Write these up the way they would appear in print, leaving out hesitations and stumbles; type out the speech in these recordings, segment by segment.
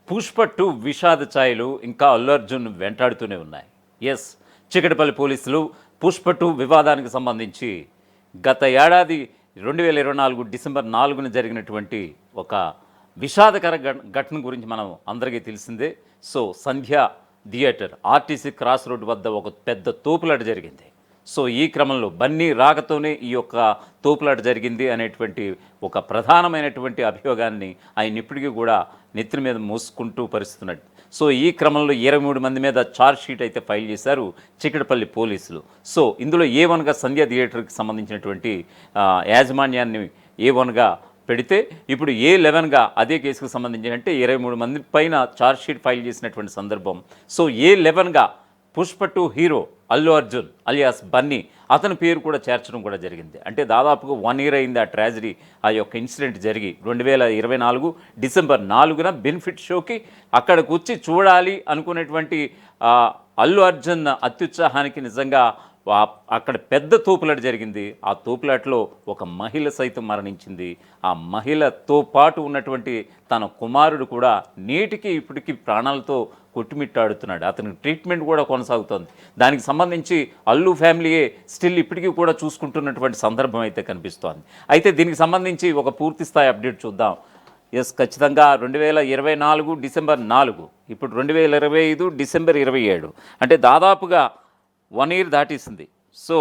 పుష్ప 2 విషాద ఛాయలు ఇంకా అల్లు అర్జున్ వెంటాడుతూనే ఉన్నాయి. ఎస్, చికటపల్లి పోలీసులు పుష్ప 2 వివాదానికి సంబంధించి గత ఏడాది 2024 డిసెంబర్ 4న జరిగినటువంటి ఒక విషాదకర ఘటన గురించి మనం అందరికీ తెలిసిందే. సో సంధ్య థియేటర్ ఆర్టీసీ క్రాస్ రోడ్ వద్ద ఒక పెద్ద తోపులాట జరిగింది. సో ఈ క్రమంలో బన్నీ రాకతోనే ఈ యొక్క తోపులాట జరిగింది అనేటువంటి ఒక ప్రధానమైనటువంటి అభియోగాన్ని ఆయన ఇప్పటికీ కూడా నెత్తిన మీద మోసుకుంటూ పరిస్తున్నాడు. సో ఈ క్రమంలో 23 మంది మీద ఛార్జ్ షీట్ అయితే ఫైల్ చేశారు చికటపల్లి పోలీసులు. సో ఇందులో A1గా సంధ్య థియేటర్కి సంబంధించినటువంటి యాజమాన్యాన్ని A1గా పెడితే ఇప్పుడు A11గా అదే కేసుకు సంబంధించి అంటే 23 మంది పైన ఛార్జ్ షీట్ ఫైల్ చేసినటువంటి సందర్భం. సో A11గా పుష్ప 2 హీరో అల్లు అర్జున్ అలియాస్ బన్నీ అతని పేరు కూడా చేర్చడం కూడా జరిగింది. అంటే దాదాపుగా 1 ఇయర్ అయింది ఆ ట్రాజడీ, ఆ యొక్క ఇన్సిడెంట్ జరిగి 2024 డిసెంబర్ 4న బెనిఫిట్ షోకి అక్కడికి వచ్చి చూడాలి అనుకునేటువంటి అల్లు అర్జున్ అత్యుత్సాహానికి నిజంగా అక్కడ పెద్ద తోపులాట జరిగింది. ఆ తోపులాటలో ఒక మహిళ సైతం మరణించింది. ఆ మహిళతో పాటు ఉన్నటువంటి తన కుమారుడు కూడా నేటికి ఇప్పటికీ ప్రాణాలతో కొట్టుమిట్టాడుతున్నాడు. అతనికి ట్రీట్మెంట్ కూడా కొనసాగుతోంది. దానికి సంబంధించి అల్లు ఫ్యామిలీయే స్టిల్ ఇప్పటికీ కూడా చూసుకుంటున్నటువంటి సందర్భం అయితే కనిపిస్తోంది. అయితే దీనికి సంబంధించి ఒక పూర్తి స్థాయి అప్డేట్ చూద్దాం. ఎస్, ఖచ్చితంగా 2024 డిసెంబర్ 4, ఇప్పుడు 2025 డిసెంబర్ 27, అంటే దాదాపుగా 1 ఇయర్ దాటేసింది. సో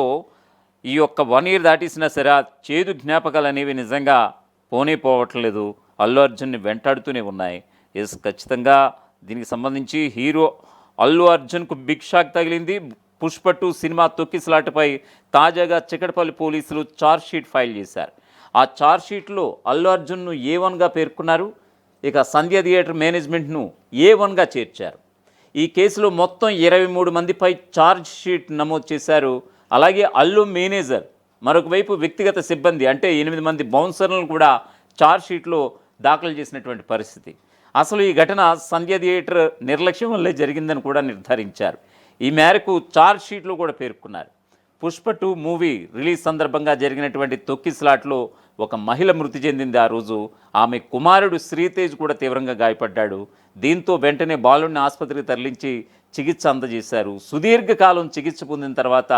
ఈ యొక్క 1 ఇయర్ దాటేసినా సరే ఆ చేదు జ్ఞాపకాలు అనేవి నిజంగా పోవట్లేదు, అల్లు అర్జున్ని వెంటాడుతూనే ఉన్నాయి. ఎస్, ఖచ్చితంగా దీనికి సంబంధించి హీరో అల్లు అర్జున్కు బిగ్ షాక్ తగిలింది. పుష్ప 2 సినిమా తొక్కిసలాటపై తాజాగా చికటపల్లి పోలీసులు ఛార్జ్ షీట్ ఫైల్ చేశారు. ఆ ఛార్జ్ షీట్లో అల్లు అర్జున్ను A1గా పేర్కొన్నారు. ఇక సంధ్య థియేటర్ మేనేజ్మెంట్ను A1గా చేర్చారు. ఈ కేసులో మొత్తం 23 మందిపై ఛార్జ్ షీట్ నమోదు చేశారు. అలాగే అల్లు మేనేజర్, మరొక వైపు వ్యక్తిగత సిబ్బంది అంటే 8 మంది బౌన్సర్లను కూడా ఛార్జ్ షీట్లో దాఖలు చేసినటువంటి పరిస్థితి. అసలు ఈ ఘటన సంధ్య థియేటర్ నిర్లక్ష్యం వల్లే జరిగిందని కూడా నిర్ధారించారు. ఈ మేరకు ఛార్జ్ షీట్లో కూడా పేర్కొన్నారు. పుష్ప 2 మూవీ రిలీజ్ సందర్భంగా జరిగినటువంటి తొక్కిసలాట్లో ఒక మహిళ మృతి చెందింది. ఆ రోజు ఆమె కుమారుడు శ్రీతేజ్ కూడా తీవ్రంగా గాయపడ్డాడు. దీంతో వెంటనే బాలుడిని ఆసుపత్రికి తరలించి చికిత్స అందజేశారు. సుదీర్ఘకాలం చికిత్స పొందిన తర్వాత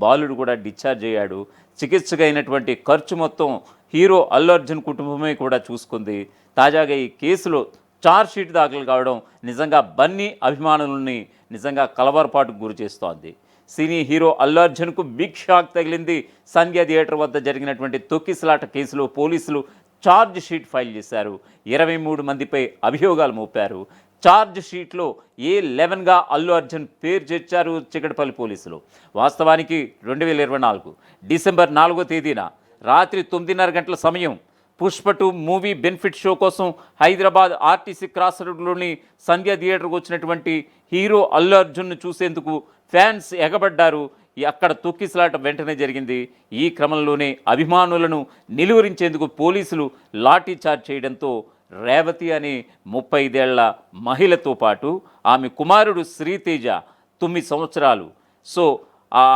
బాలుడు కూడా డిశ్చార్జ్ అయ్యాడు. చికిత్సకు అయినటువంటి ఖర్చు మొత్తం హీరో అల్లు అర్జున్ కుటుంబమే కూడా చూసుకుంది. తాజాగా ఈ కేసులో ఛార్జ్ షీట్ దాఖలు కావడం నిజంగా బన్నీ అభిమానులని నిజంగా కలవరపాటుకు గురి చేస్తోంది. సినీ హీరో అల్లు అర్జున్కు బిగ్ షాక్ తగిలింది. సంధ్య థియేటర్ వద్ద జరిగినటువంటి తొక్కిసలాట కేసులో పోలీసులు ఛార్జ్ షీట్ ఫైల్ చేశారు. 23 మందిపై అభియోగాలు మోపారు. ఛార్జ్ షీట్లో A11గా అల్లు అర్జున్ పేరు చేర్చారు చికటపల్లి పోలీసులు. వాస్తవానికి 2024 డిసెంబర్ 4వ తేదీన రాత్రి 9:30 గంటల సమయం పుష్ప 2 మూవీ బెనిఫిట్ షో కోసం హైదరాబాద్ ఆర్టీసీ క్రాస్ రోడ్లోని సంధ్య థియేటర్కు వచ్చినటువంటి హీరో అల్లు అర్జున్ను చూసేందుకు ఫ్యాన్స్ ఎగబడ్డారు. అక్కడ తొక్కిసలాట వెంటనే జరిగింది. ఈ క్రమంలోనే అభిమానులను నిలువరించేందుకు పోలీసులు లాఠీ చార్జ్ చేయడంతో రేవతి అనే 35 ఏళ్ల మహిళతో పాటు ఆమె కుమారుడు శ్రీతేజ 9 సంవత్సరాలు. సో ఆ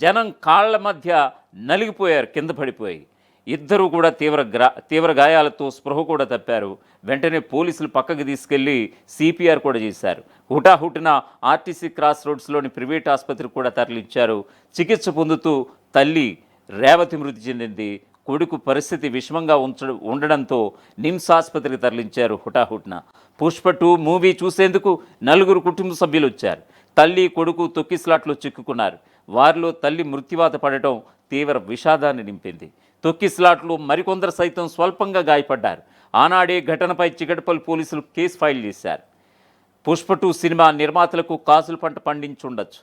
జనం కాళ్ల మధ్య నలిగిపోయారు, కింద పడిపోయి. ఇద్దరు కూడా తీవ్ర గాయాలతో స్పృహ కూడా తప్పారు. వెంటనే పోలీసులు పక్కకు తీసుకెళ్లి CPR కూడా చేశారు. హుటాహుటిన ఆర్టీసీ క్రాస్ రోడ్స్లోని ప్రైవేట్ ఆసుపత్రికి కూడా తరలించారు. చికిత్స పొందుతూ తల్లి రేవతి మృతి చెందింది. కొడుకు పరిస్థితి విషమంగా ఉండడంతో నిమ్స్ ఆసుపత్రికి తరలించారు హుటాహుటిన. పుష్ప 2 మూవీ చూసేందుకు 4 కుటుంబ సభ్యులు వచ్చారు. తల్లి కొడుకు తొక్కిసలాట్లో చిక్కుకున్నారు. వారిలో తల్లి మృత్యువాత పడటం తీవ్ర విషాదాన్ని నింపింది. తొక్కిసలాట్లో మరికొందరు సైతం స్వల్పంగా గాయపడ్డారు. ఆనాడే ఘటనపై చికటపల్లి పోలీసులు కేసు ఫైల్ చేశారు. పుష్ప 2 సినిమా నిర్మాతలకు కాసుల పంట పండించుండొచ్చు,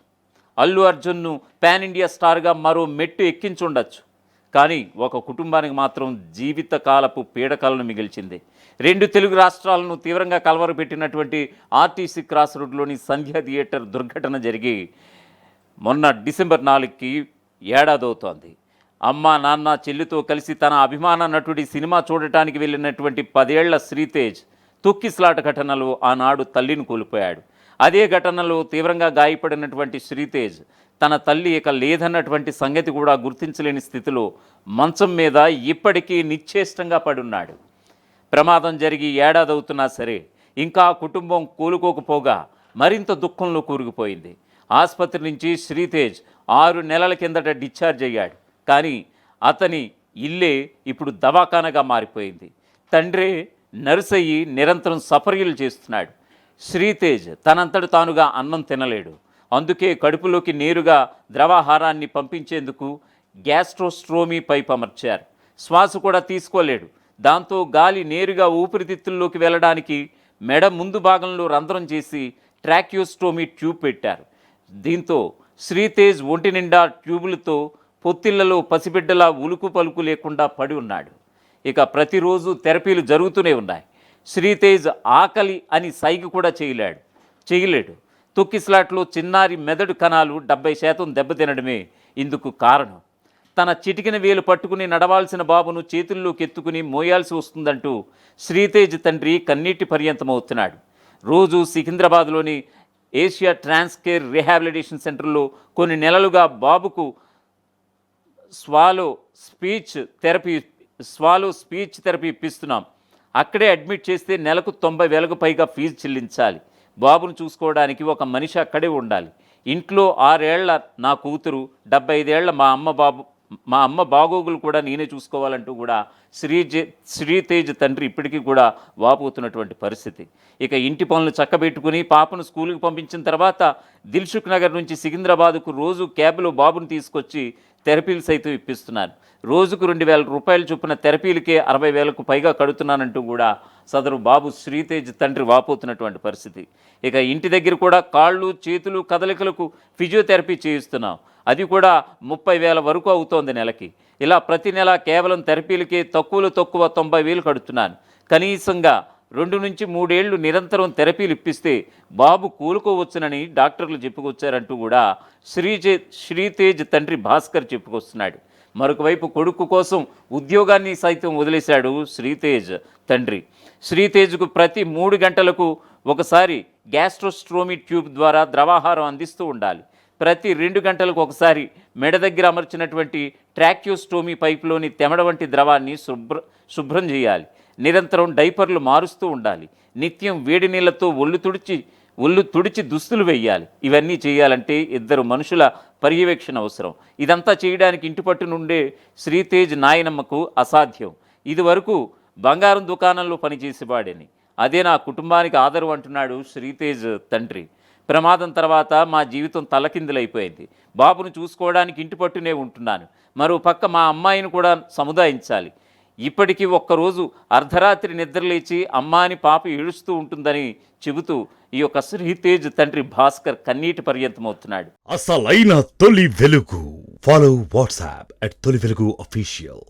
అల్లు అర్జున్ను పాన్ ఇండియా స్టార్గా మరో మెట్టు ఎక్కించుండొచ్చు. కానీ ఒక కుటుంబానికి మాత్రం జీవితకాలపు పీడకలను మిగిల్చింది. 2 తెలుగు రాష్ట్రాలను తీవ్రంగా కలవరపెట్టినటువంటి ఆర్టీసీ క్రాస్ రోడ్లోని సంధ్య థియేటర్ దుర్ఘటన జరిగి మొన్న డిసెంబర్ 4కి ఏడాదవుతోంది. అమ్మ నాన్న చెల్లితో కలిసి తన అభిమాన నటుడి సినిమా చూడటానికి వెళ్ళినటువంటి 10 ఏళ్ల శ్రీతేజ్ తొక్కిసలాట ఘటనలో ఆనాడు తల్లిని కోల్పోయాడు. అదే ఘటనలో తీవ్రంగా గాయపడినటువంటి శ్రీతేజ్ తన తల్లి ఇక లేదన్నటువంటి సంగతి కూడా గుర్తించలేని స్థితిలో మంచం మీద ఇప్పటికీ నిశ్చేష్టంగా పడున్నాడు. ప్రమాదం జరిగి ఏడాది అవుతున్నా సరే ఇంకా కుటుంబం కోలుకోకపోగా మరింత దుఃఖంలో కూరుకుపోయింది. ఆసుపత్రి నుంచి శ్రీతేజ్ 6 నెలల కిందట డిశ్చార్జ్ అయ్యాడు. కానీ అతని ఇల్లే ఇప్పుడు దవాఖానగా మారిపోయింది. తండ్రే నర్సయ్యి నిరంతరం సపర్యలు చేస్తున్నాడు. శ్రీతేజ్ తనంతట తానుగా అన్నం తినలేడు. అందుకే కడుపులోకి నేరుగా ద్రవాహారాన్ని పంపించేందుకు గ్యాస్ట్రోస్ట్రోమీ పైప్ అమర్చారు. శ్వాస కూడా తీసుకోలేడు. దాంతో గాలి నేరుగా ఊపిరితిత్తుల్లోకి వెళ్ళడానికి మెడ ముందు భాగంలో రంధ్రం చేసి ట్రాక్యూస్టోమీ ట్యూబ్ పెట్టారు. దీంతో శ్రీతేజ్ ఒంటి నిండా ట్యూబులతో పొత్తిళ్లలో పసిబిడ్డలా ఉలుకు పలుకు లేకుండా పడి ఉన్నాడు. ఇక ప్రతిరోజు థెరపీలు జరుగుతూనే ఉన్నాయి. శ్రీతేజ్ ఆకలి అని సైగ కూడా చేయలేడు. తొక్కిస్లాట్లో చిన్నారి మెదడు కణాలు 70% దెబ్బతినడమే ఇందుకు కారణం. తన చిటికిన వేలు పట్టుకుని నడవాల్సిన బాబును చేతుల్లోకి ఎత్తుకుని మోయాల్సి వస్తుందంటూ శ్రీతేజ్ తండ్రి కన్నీటి పర్యంతమవుతున్నాడు. రోజు సికింద్రాబాద్లోని ఏషియా ట్రాన్స్కేర్ రీహాబిలిటేషన్ సెంటర్లో కొన్ని నెలలుగా బాబుకు స్వాలో స్పీచ్ థెరపీ ఇప్పిస్తున్నాం. అక్కడే అడ్మిట్ చేస్తే నెలకు 90,000కు పైగా ఫీజు చెల్లించాలి. బాబును చూసుకోవడానికి ఒక మనిషి అక్కడే ఉండాలి. ఇంట్లో 6 ఏళ్ల నా కూతురు, 75 ఏళ్ల మా అమ్మ బాగోగులు కూడా నేనే చూసుకోవాలంటూ కూడా శ్రీతేజ్ తండ్రి ఇప్పటికీ కూడా వాపోతున్నటువంటి పరిస్థితి. ఇక ఇంటి పనులు చక్కబెట్టుకుని పాపను స్కూల్కి పంపించిన తర్వాత దిల్సుఖ్ నగర్ నుంచి సికింద్రాబాద్కు రోజు క్యాబ్లో బాబును తీసుకొచ్చి థెరపీలు సైతం ఇప్పిస్తున్నాను. రోజుకు 2,000 రూపాయలు చొప్పున థెరపీలకే 60,000కు పైగా కడుతున్నానంటూ కూడా సదరు బాబు శ్రీతేజ్ తండ్రి వాపోతున్నటువంటి పరిస్థితి. ఇక ఇంటి దగ్గర కూడా కాళ్ళు చేతులు కదలికలకు ఫిజియోథెరపీ చేయిస్తున్నాం. అది కూడా 30,000 వరకు అవుతోంది నెలకి. ఇలా ప్రతి నెల కేవలం థెరపీలకే తక్కువ 90,000 కడుతున్నాను. కనీసంగా 2 నుంచి 3 ఏళ్లు నిరంతరం థెరపీలు ఇప్పిస్తే బాబు కూలుకోవచ్చునని డాక్టర్లు చెప్పుకొచ్చారంటూ కూడా శ్రీతేజ్ తండ్రి భాస్కర్ చెప్పుకొస్తున్నాడు. మరొక వైపు కొడుకు కోసం ఉద్యోగాన్ని సైతం వదిలేశాడు శ్రీతేజ్ తండ్రి. శ్రీతేజ్కు ప్రతి 3 గంటలకు ఒకసారి గ్యాస్ట్రోస్ట్రోమీ ట్యూబ్ ద్వారా ద్రవాహారం అందిస్తూ ఉండాలి. ప్రతి 2 గంటలకు ఒకసారి మెడ దగ్గర అమర్చినటువంటి ట్రాక్యూస్టోమీ పైపులోని తెమడ వంటి ద్రవాన్ని శుభ్రం చేయాలి. నిరంతరం డైపర్లు మారుస్తూ ఉండాలి. నిత్యం వేడి నీళ్లతో ఒళ్ళు తుడిచి దుస్తులు వేయాలి. ఇవన్నీ చేయాలంటే 2 మనుషుల పర్యవేక్షణ అవసరం. ఇదంతా చేయడానికి ఇంటి పట్టు నుండే శ్రీతేజ్ నాయనమ్మకు అసాధ్యం. ఇదివరకు బంగారం దుకాణంలో పనిచేసేవాడని, అదే నా కుటుంబానికి ఆదరం అంటున్నాడు శ్రీతేజ్ తండ్రి. ప్రమాదం తర్వాత మా జీవితం తలకిందులైపోయింది. బాబును చూసుకోవడానికి ఇంటి పట్టునే ఉంటున్నాను. మరో పక్క మా అమ్మాయిని కూడా సముదాయించాలి. ఇప్పటికీ ఒక్కరోజు అర్ధరాత్రి నిద్రలేచి అమ్మా అని పాప ఏడుస్తూ ఉంటుందని చెబుతూ ఈ యొక్క శ్రీతేజ్ తండ్రి భాస్కర్ కన్నీటి పర్యంతమవుతున్నాడు. అసలైన తొలి వెలుగు. ఫాలో వాట్సాప్ @తొలి వెలుగు అఫీషియల్.